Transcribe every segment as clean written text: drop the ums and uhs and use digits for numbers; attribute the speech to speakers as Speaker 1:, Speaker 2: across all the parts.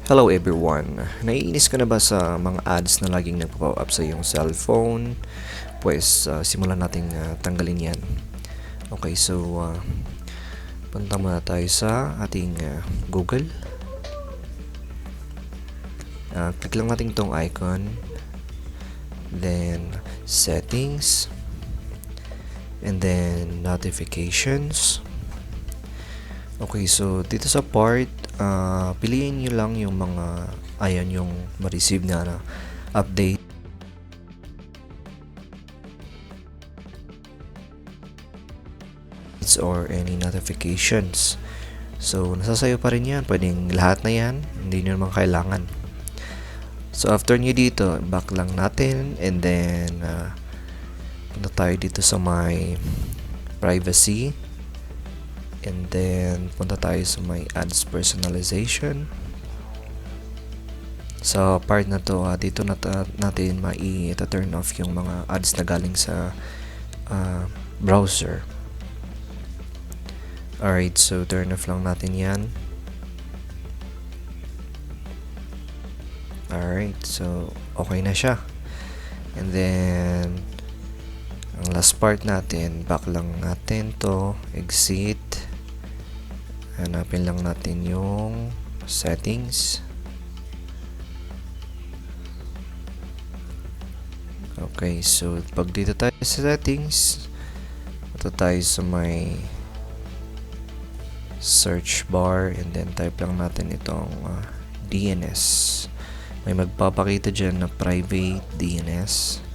Speaker 1: Hello everyone! Naiinis ka na ba sa mga ads na laging nagpo-pop up sa iyong cellphone? Pues simulan nating tanggalin yan. Okay, so punta muna tayo sa ating Google. Click lang natin itong icon. Then settings. And then notifications. Okay, so dito sa part, piliin nyo lang yung mga yung ma-receive na update or any notifications. So, nasa sayo pa rin yan. Pwedeng lahat na yan. Hindi nyo naman kailangan. So, after nyo dito, back lang natin. And then, punta tayo dito sa my privacy. And then, punta tayo sa my ads personalization. Sa part na to, dito natin mai-turn off yung mga ads na galing sa browser. Alright, so turn off lang natin yan. Alright, so okay na siya. And then, ang last part natin, back lang natin to, exit. Hanapin lang natin yung settings. Okay, so pag dito tayo sa settings, ito tayo sa may search bar and then type lang natin itong DNS. May magpapakita dyan na private DNS.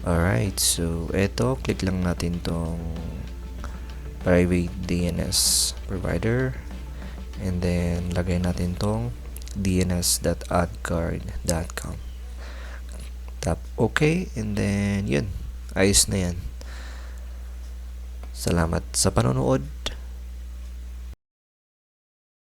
Speaker 1: Alright, so eto, click lang natin itong private DNS provider and then lagay natin itong dns.adcard.com. Tap OK and then yun, ayos na yan. Salamat sa panonood.